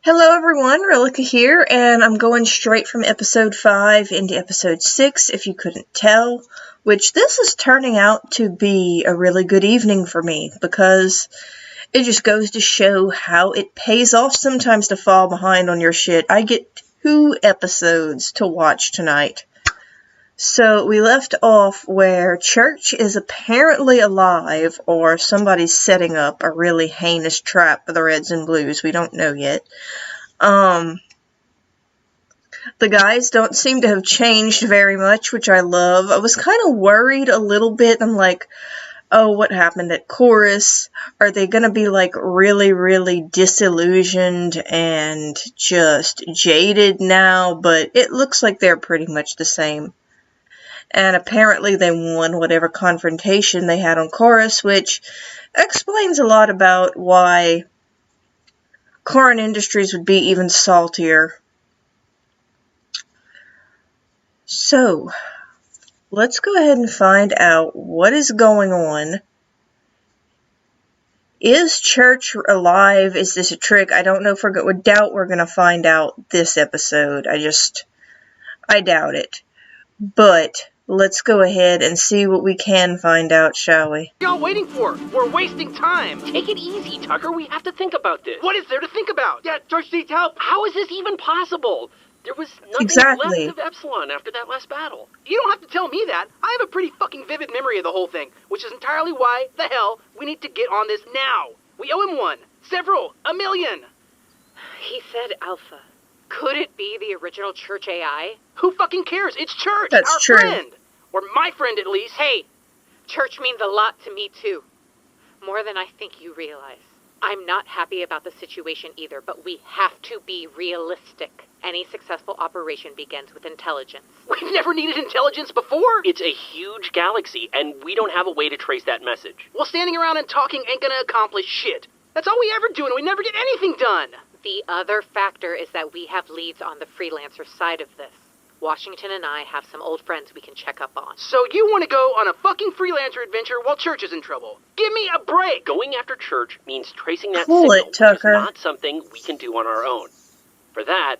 Hello everyone, Relica here, and I'm going straight from episode 5 into episode 6, if you couldn't tell, which this is turning out to be a really good evening for me, because it just goes to show how it pays off sometimes to fall behind on your shit. I get 2 episodes to watch tonight. So we left off where Church is apparently alive, or somebody's setting up a really heinous trap for the Reds and Blues. We don't know yet. The guys don't seem to have changed very much, which I love. I was kind of worried a little bit. I'm like, oh, what happened at Chorus? Are they going to be like really, really disillusioned and just jaded now? But it looks like they're pretty much the same. And apparently they won whatever confrontation they had on Chorus, which explains a lot about why Corn Industries would be even saltier. So, let's go ahead and find out what is going on. Is Church alive? Is this a trick? I don't know if we're doubt we're going to find out this episode. I doubt it. But let's go ahead and see what we can find out, shall we? What are y'all waiting for? We're wasting time. Take it easy, Tucker. We have to think about this. What is there to think about? Yeah, Church needs help. How is this even possible? There was nothing left of Epsilon after that last battle. You don't have to tell me that. I have a pretty fucking vivid memory of the whole thing, which is entirely why the hell we need to get on this now. We owe him one. Several. A million. He said Alpha. Could it be the original Church AI? Who fucking cares? It's Church, That's our true. friend. Or my friend, at least. Hey, Church means a lot to me, too. More than I think you realize. I'm not happy about the situation either, but we have to be realistic. Any successful operation begins with intelligence. We've never needed intelligence before. It's a huge galaxy, and we don't have a way to trace that message. Well, standing around and talking ain't gonna accomplish shit. That's all we ever do, and we never get anything done. The other factor is that we have leads on the freelancer side of this. Washington and I have some old friends we can check up on. So you want to go on a fucking freelancer adventure while Church is in trouble? Give me a break! Going after Church means tracing that Cool signal, it, Tucker. which is not something we can do on our own. For that,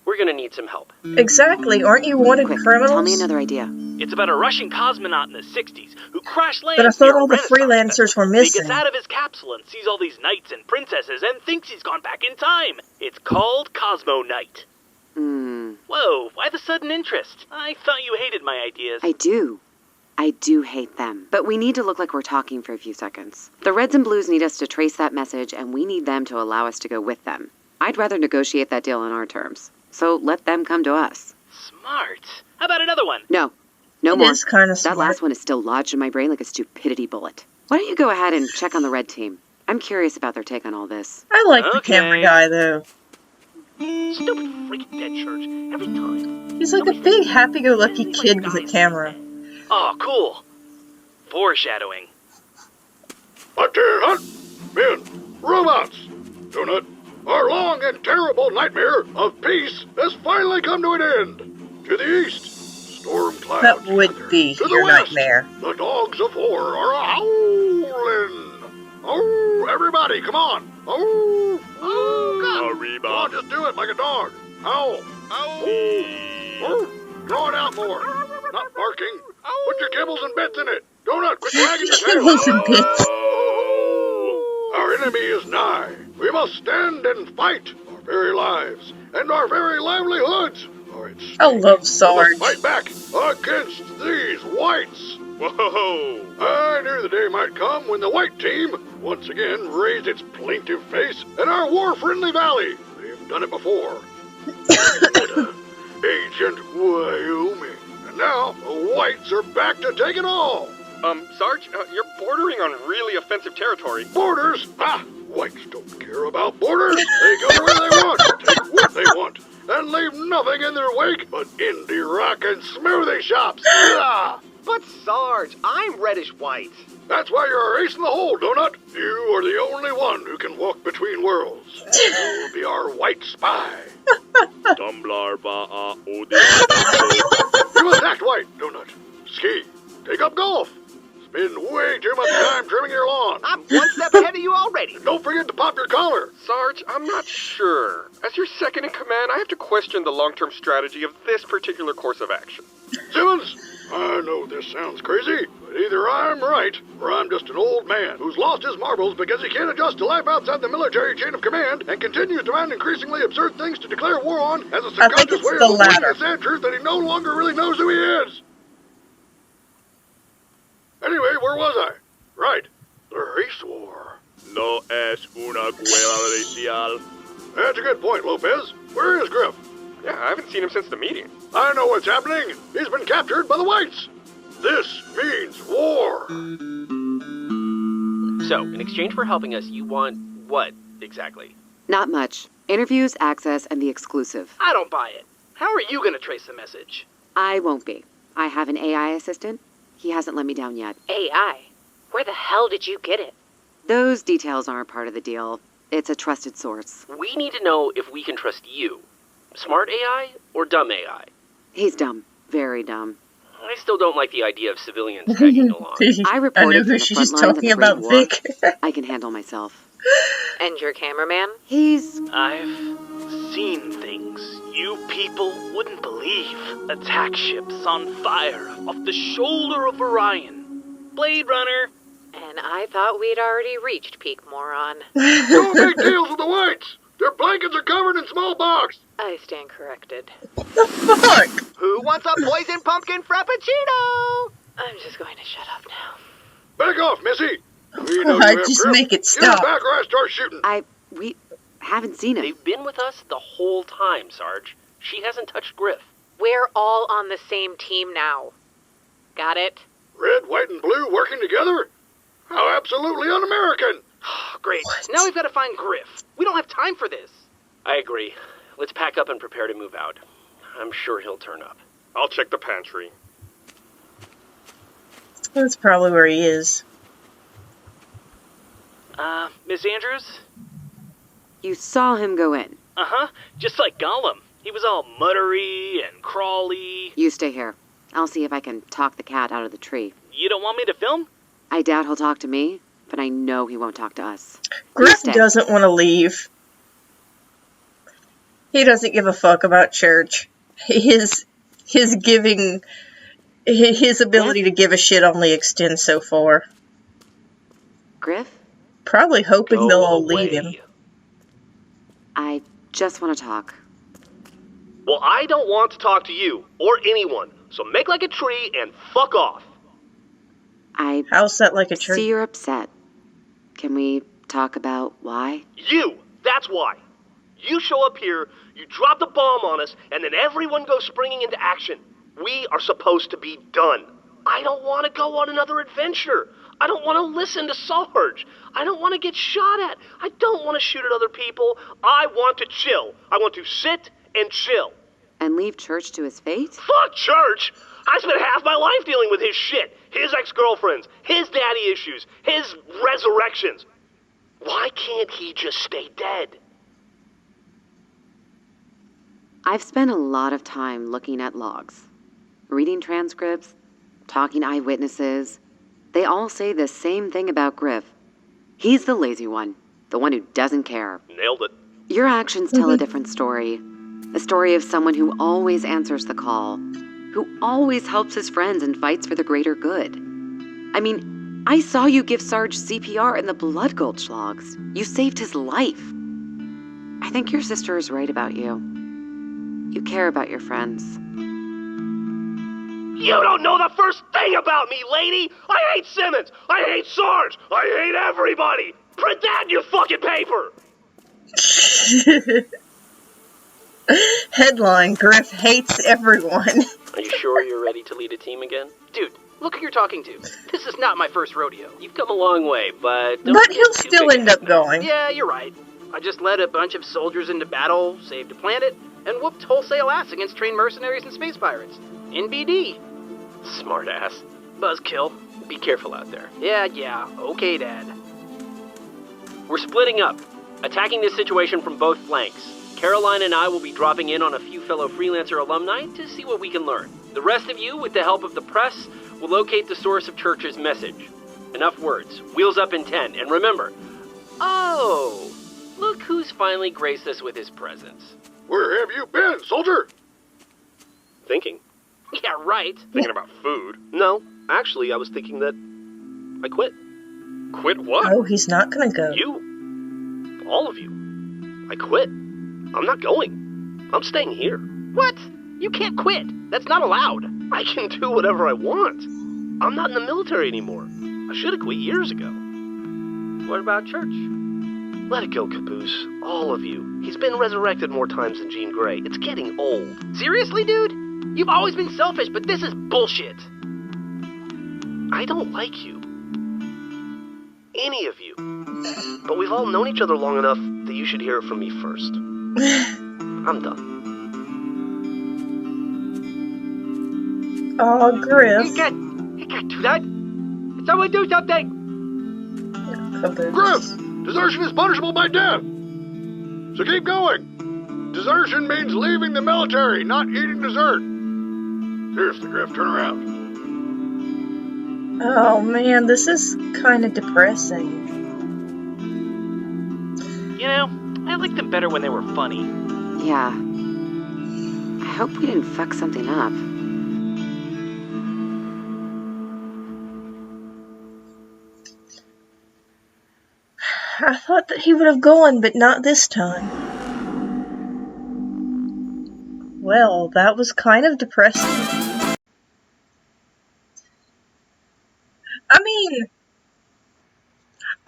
we're gonna need some help. Exactly. Aren't you wanted Quick, criminals? tell me another idea. It's about a Russian cosmonaut in the 60s who crash lands But I thought near a all the Renaissance freelancers festival. were He missing. gets out of his capsule and sees all these knights and princesses and thinks he's gone back in time. It's called Cosmo Knight. Whoa, why the sudden interest? I thought you hated my ideas. I do hate them. But we need to look like we're talking for a few seconds. The Reds and Blues need us to trace that message, and we need them to allow us to go with them. I'd rather negotiate that deal on our terms. So let them come to us. Smart. How about another one? No It more. is kind of That smart. last one is still lodged in my brain like a stupidity bullet. Why don't you go ahead and check on the Red team? I'm curious about their take on all this. I like the Okay. camera guy, though. Stupid freaking dead Church. Every time. He's like a big, happy-go-lucky kid with a camera. Oh, cool. Foreshadowing. A deer hunt, men, robots, Donut. Our long and terrible nightmare of peace has finally come to an end. To the east, storm clouds. That would be to the your west, nightmare. the dogs of war are a-howling. Oh, everybody, come on. Oh, God. Arriba. Come on, just do it like a dog. Howl. Oh, draw it out more. Not barking. Put your kibbles and bits in it. Donut, quit wagging your tail. Kibbles and bits. Our enemy is nigh. We must stand and fight. Our very lives and our very livelihoods are at stake. I love We Sarge. must fight back against these whites. Whoa! I knew the day might come when the white team once again raised its plaintive face at our war-friendly valley. They've done it before. Agent Wyoming. And now the whites are back to take it all. Sarge, you're bordering on really offensive territory. Borders? Ah! Whites don't care about borders. They go where they want, take what they want, and leave nothing in their wake but indie rock and smoothie shops. Ah! But Sarge, I'm reddish-white. That's why you're our ace in the hole, Donut. You are the only one who can walk between worlds. You'll be our white spy. You attacked White, Donut. second in command, I have to question the long-term strategy of this particular course of action. Simmons, I know this sounds crazy, but either I'm right, or I'm just an old man who's lost his marbles because he can't adjust to life outside the military chain of command and continues to demand increasingly absurd things to declare war on as a subconscious way of avoiding the sad truth that he no longer really knows who he is. Anyway, where was I? Right, the race war. No es una guerra racial. That's a good point, Lopez. Where is Grif? Yeah, I haven't seen him since the meeting. I know what's happening. He's been captured by the whites. This means war. So, in exchange for helping us, you want what, exactly? Not much. Interviews, access, and the exclusive. I don't buy it. How are you gonna trace the message? I won't be. I have an AI assistant. He hasn't let me down yet. AI? Where the hell did you get it? Those details aren't part of the deal. It's a trusted source. We need to know if we can trust you. Smart AI or dumb AI? He's dumb. Very dumb. I still don't like the idea of civilians tagging along. I reported from the front lines of the Great War. Vic. I can handle myself. And your cameraman? He's... I've seen things you people wouldn't believe. Attack ships on fire off the shoulder of Orion. Blade Runner. And I thought we'd already reached peak moron. No big deals with the whites. Their blankets are covered in smallpox. I stand corrected. The fuck? Who wants a poison pumpkin frappuccino? I'm just going to shut up now. Back off, Missy. We know I you have just grip. make it Get stop. back or I start shooting. We haven't seen him. They've been with us the whole time, Sarge. She hasn't touched Grif. We're all on the same team now. Got it? Red, white, and blue working together? How absolutely un-American. Great. What? Now we've got to find Grif. We don't have time for this. I agree. Let's pack up and prepare to move out. I'm sure he'll turn up. I'll check the pantry. That's probably where he is. Miss Andrews? You saw him go in. Uh-huh. Just like Gollum. He was all muttery and crawly. You stay here. I'll see if I can talk the cat out of the tree. You don't want me to film? I doubt he'll talk to me, but I know he won't talk to us. Grif stay. doesn't want to leave. He doesn't give a fuck about church. His ability to give a shit only extends so far. Grif, Probably hoping Go they'll all away. leave him. I just want to talk. Well, I don't want to talk to you or anyone, so make like a tree and fuck off. I How's that like a tree? see you're upset. Can we talk about why? You, that's why. You show up here, you drop the bomb on us, and then everyone goes springing into action. We are supposed to be done. I don't want to go on another adventure. I don't want to listen to Sarge. I don't want to get shot at. I don't want to shoot at other people. I want to chill. I want to sit and chill. And leave church to his fate? Fuck church! I spent half my life dealing with his shit. His ex-girlfriends, his daddy issues, his resurrections. Why can't he just stay dead? I've spent a lot of time looking at logs, reading transcripts, talking to eyewitnesses. They all say the same thing about Grif. He's the lazy one, the one who doesn't care. Nailed it. Your actions tell a different story. A story of someone who always answers the call, who always helps his friends and fights for the greater good. I mean, I saw you give Sarge CPR in the Blood Gulch logs. You saved his life. I think your sister is right about you. You care about your friends. You don't know the first thing about me, lady! I hate Simmons! I hate Sarge! I hate everybody! Print that in your fucking paper! Headline, Grif hates everyone. Are you sure you're ready to lead a team again? Dude, look who you're talking to. This is not my first rodeo. You've come a long way, but don't But get he'll too still big end ahead up now. going. Yeah, you're right. I just led a bunch of soldiers into battle, saved a planet, and whooped wholesale ass against trained mercenaries and space pirates. In BD. Smart ass. Buzzkill. Be careful out there. Yeah. Okay, Dad. We're splitting up, attacking this situation from both flanks. Caroline and I will be dropping in on a few fellow freelancer alumni to see what we can learn. The rest of you, with the help of the press, will locate the source of Church's message. Enough words. Wheels up in 10. And remember, oh, look who's finally graced us with his presence. Where have you been, soldier? Thinking. Yeah, right. Thinking about food. No, actually, I was thinking that I quit. Quit what? Oh, he's not gonna go. You. All of you. I quit. I'm not going. I'm staying here. What? You can't quit. That's not allowed. I can do whatever I want. I'm not in the military anymore. I should have quit years ago. What about church? Let it go, Caboose. All of you. He's been resurrected more times than Jean Grey. It's getting old. Seriously, dude? You've always been selfish, but this is bullshit. I don't like you. Any of you. But we've all known each other long enough that you should hear it from me first. I'm done. Oh, Grif. You can't do that. Someone do something. Grif, desertion is punishable by death. So keep going. Desertion means leaving the military, not eating dessert. Seriously, Grif, turn around. Oh man, this is kind of depressing. You know, I liked them better when they were funny. Yeah. I hope we didn't fuck something up. I thought that he would have gone, but not this time. Well, that was kind of depressing. I mean,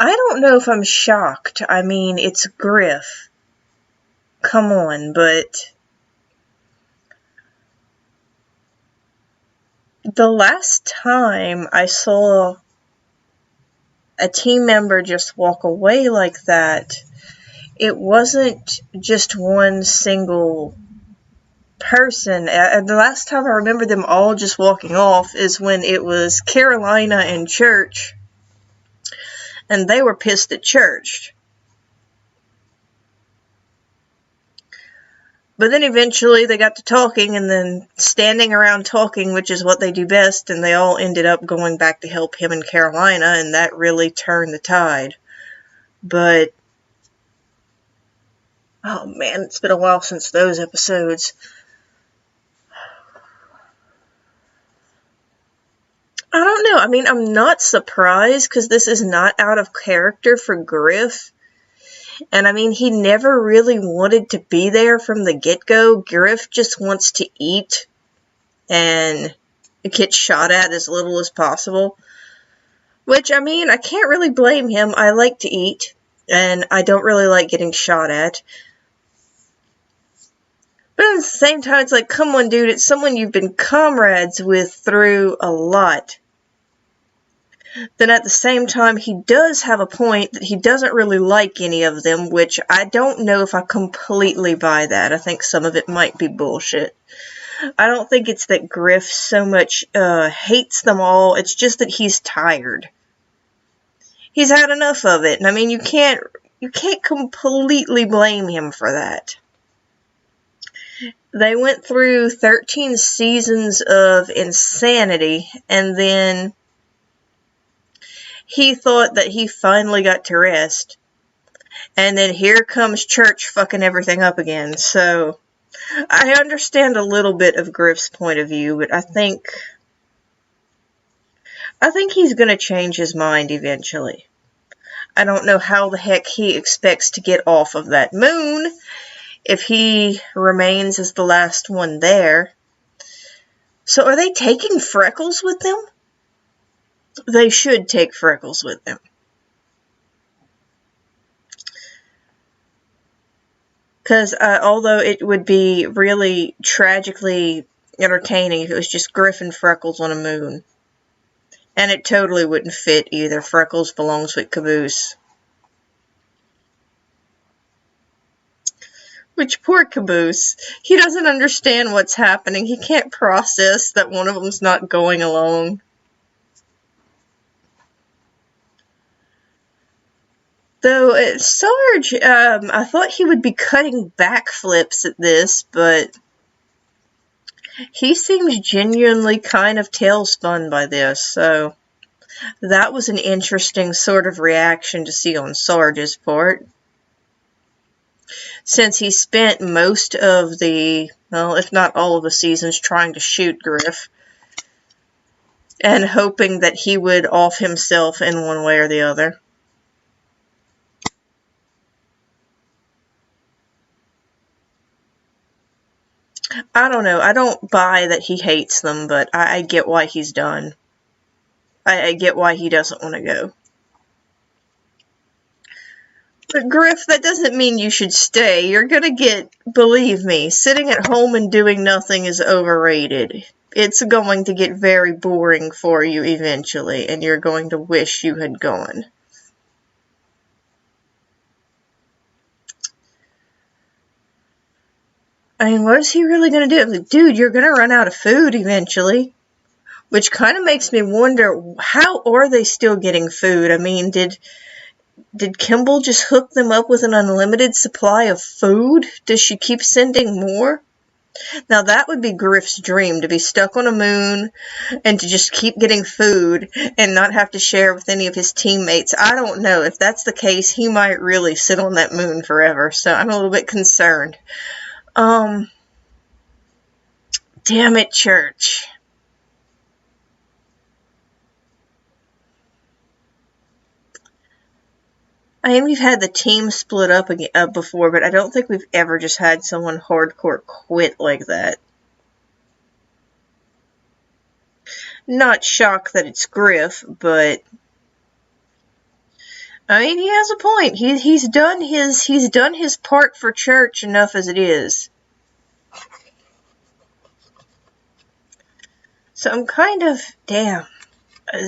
I don't know if I'm shocked. I mean, it's Grif. Come on, but the last time I saw a team member just walk away like that, it wasn't just one single person. And the last time I remember them all just walking off is when it was Carolina and Church, and they were pissed at Church. But then eventually they got to talking, and then standing around talking, which is what they do best, and they all ended up going back to help him and Carolina, and that really turned the tide. But, oh man, it's been a while since those episodes. I don't know. I mean, I'm not surprised, because this is not out of character for Grif. And I mean, he never really wanted to be there from the get-go. Grif just wants to eat and get shot at as little as possible. Which, I mean, I can't really blame him. I like to eat, and I don't really like getting shot at. But at the same time, it's like, come on, dude, it's someone you've been comrades with through a lot. Then at the same time, he does have a point that he doesn't really like any of them, which I don't know if I completely buy that. I think some of it might be bullshit. I don't think it's that Grif so much hates them all. It's just that he's tired. He's had enough of it, and I mean, you can't completely blame him for that. They went through 13 seasons of insanity, and then he thought that he finally got to rest. And then here comes Church fucking everything up again. So, I understand a little bit of Grif's point of view, but I think he's gonna change his mind eventually. I don't know how the heck he expects to get off of that moon if he remains as the last one there. So are they taking Freckles with them? They should take Freckles with them. Because although it would be really tragically entertaining if it was just Grif and Freckles on a moon. And it totally wouldn't fit either. Freckles belongs with Caboose. Which, poor Caboose. He doesn't understand what's happening. He can't process that one of them's not going along. Though, Sarge, I thought he would be cutting backflips at this, but he seems genuinely kind of tailspun by this, so that was an interesting sort of reaction to see on Sarge's part. since he spent most of the, well, if not all of the seasons trying to shoot Grif and hoping that he would off himself in one way or the other. I don't know. I don't buy that he hates them, but I get why he's done. I get why he doesn't want to go. But Grif, that doesn't mean you should stay. You're gonna get, believe me, sitting at home and doing nothing is overrated. It's going to get very boring for you eventually, and you're going to wish you had gone. I mean, what is he really going to do? Like, dude, you're going to run out of food eventually. Which kind of makes me wonder, how are they still getting food? I mean, did Kimball just hook them up with an unlimited supply of food? Does she keep sending more? Now, that would be Grif's dream, to be stuck on a moon and to just keep getting food and not have to share with any of his teammates. I don't know. If that's the case, he might really sit on that moon forever, so I'm a little bit concerned. Damn it, Church. I mean, we've had the team split up before, but I don't think we've ever just had someone hardcore quit like that. Not shocked that it's Grif, but I mean, he has a point. He's done his part for Church enough as it is. So I'm kind of, damn.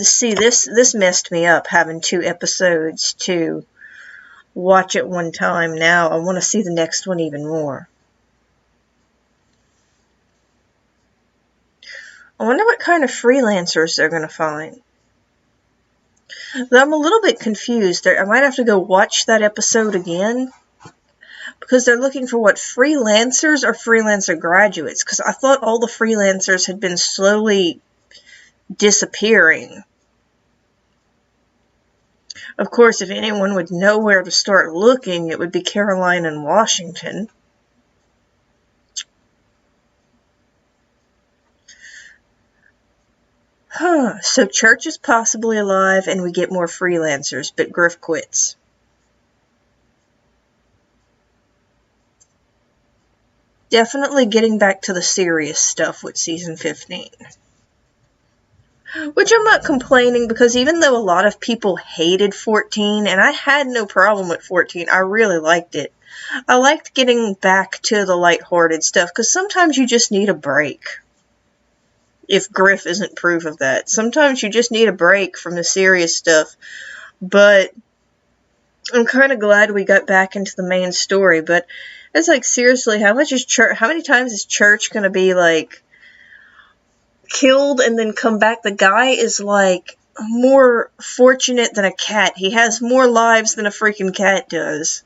See, this messed me up, having 2 episodes to watch at one time. Now I want to see the next one even more. I wonder what kind of freelancers they're going to find. Though I'm a little bit confused. I might have to go watch that episode again, because they're looking for what, freelancers or freelancer graduates? Because I thought all the freelancers had been slowly disappearing. Of course, if anyone would know where to start looking, it would be Caroline and Washington. So Church is possibly alive and we get more freelancers, but Grif quits. Definitely getting back to the serious stuff with season 15. Which I'm not complaining, because even though a lot of people hated 14, and I had no problem with 14, I really liked it. I liked getting back to the lighthearted stuff, because sometimes you just need a break. If Grif isn't proof of that. Sometimes you just need a break from the serious stuff. But I'm kind of glad we got back into the main story. But it's like, seriously, how many times is Church going to be, like, killed and then come back? The guy is, like, more fortunate than a cat. He has more lives than a freaking cat does.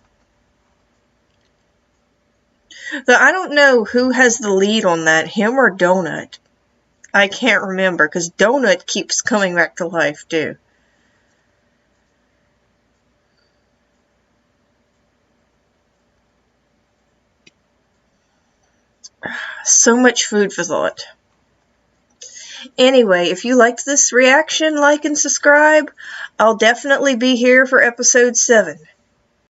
Though I don't know who has the lead on that, him or Donut. I can't remember, because Donut keeps coming back to life, too. So much food for thought. Anyway, if you liked this reaction, like and subscribe. I'll definitely be here for episode 7.